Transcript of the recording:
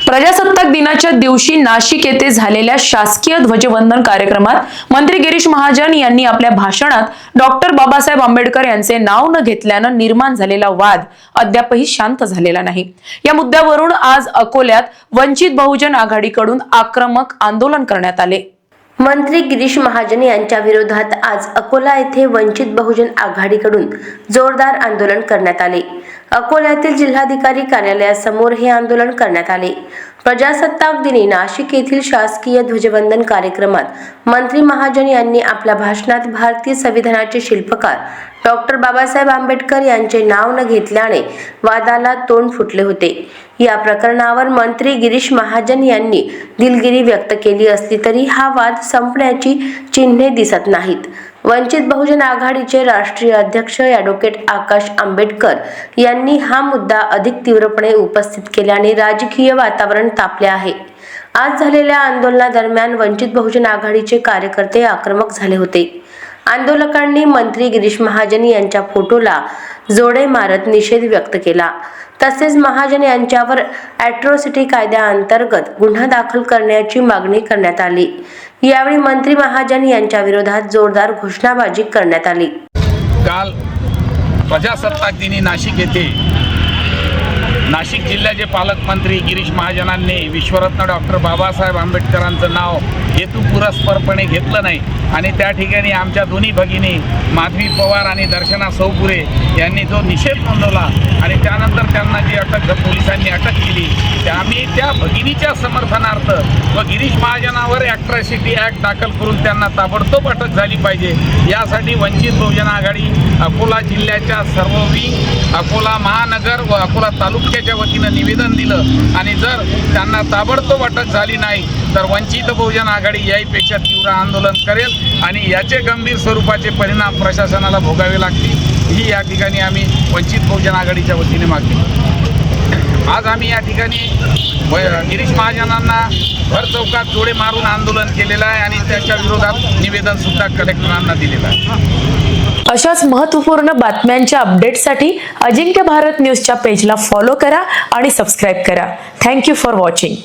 प्रजासत्ताक दिनाच्या दिवशी नाशिक येथे झालेल्या शासकीय ध्वजवंदन कार्यक्रमात मंत्री गिरीश महाजन यांनी आपल्या भाषणात डॉक्टर बाबासाहेब आंबेडकर यांचे नाव न घेतल्यानं निर्माण झालेला वाद अद्यापही शांत झालेला नाही। या मुद्द्यावरून आज अकोल्यात वंचित बहुजन आघाडीकडून आक्रमक आंदोलन करण्यात आले। मंत्री गिरीश महाजन यांच्या विरोधात आज अकोला येथे वंचित बहुजन आघाडीकडून जोरदार आंदोलन करण्यात आले। अकोल्यातील जिल्हाधिकारी कार्यालयासमोर हे आंदोलन करण्यात आले। प्रजासत्ताक दिनी नाशिक येथील शासकीय ध्वजवंदन कार्यक्रमात मंत्री महाजन यांनी आपल्या भाषणात भारतीय संविधानाचे शिल्पकार डॉक्टर बाबासाहेब आंबेडकर यांचे नाव न घेतल्याने वादाला तोंड फुटले होते। या प्रकरणावर मंत्री गिरीश महाजन यांनी दिलगिरी व्यक्त केली असली तरी हा वाद संपण्याची चिन्हे दिसत नाहीत। वंचित बहुजन आघाडीचे राष्ट्रीय अध्यक्ष ॲडव्होकेट आकाश आंबेडकर यांनी हा मुद्दा अधिक तीव्रपणे उपस्थित केल्याने राजकीय वातावरण तापले आहे। आज झालेल्या आंदोलनादरम्यान वंचित बहुजन आघाडीचे कार्यकर्ते आक्रमक झाले होते। आंदोलकांनी मंत्री गिरीश महाजन यांच्या फोटोला जोडे मारत निषेध व्यक्त केला। तसेच महाजन यांच्यावर ॲट्रॉसिटी कायद्याअंतर्गत गुन्हा दाखल करण्याची मागणी करण्यात आली। यावेळी मंत्री महाजन यांच्या विरोधात जोरदार घोषणाबाजी करण्यात आली। काल प्रजासत्ताक दिनी नाशिक येथे नाशिक जिल्ह्याचे पालकमंत्री गिरीश महाजनांनी विश्वरत्न डॉक्टर बाबासाहेब आंबेडकरांचं नाव हेतुपुरस्सरपणे घेतलं नाही आणि त्या ठिकाणी आमच्या दोन्ही भगिनी माधवी पवार आणि दर्शना सौपुरे यांनी जो निषेध नोंदवला आणि त्यानंतर त्यांना जी पोलिसांनी अटक केली, आम्ही त्या भगिनीच्या समर्थनार्थ व गिरीश महाजनावर ॲट्रॉसिटी ॲक्ट दाखल करून त्यांना ताबडतोब अटक झाली पाहिजे यासाठी वंचित बहुजन आघाडी अकोला जिल्ह्याच्या सर्व विंग, अकोला महानगर व अकोला तालुक्याच्या वतीनं निवेदन दिलं आणि जर त्यांना ताबडतोब अटक झाली नाही तर वंचित बहुजन आघाडी याहीपेक्षा तीव्र आंदोलन करेल आणि याचे गंभीर स्वरूपाचे परिणाम प्रशासनाला भोगावे लागतील ही या ठिकाणी आम्ही वंचित बहुजन आघाडीच्या वतीने मागणी। आज आम्ही या ठिकाणी गिरीश महाजनांना भर चौकात जोडे मारून आंदोलन केलेलं आहे आणि त्याच्या विरोधात निवेदन सुद्धा कलेक्टरांना दिलेलं आहे। अशाच महत्त्वपूर्ण बातम्यांच्या अपडेटसाठी अजिंक्य भारत न्यूजच्या पेजला फॉलो करा आणि सबस्क्राइब करा। Thank you for watching.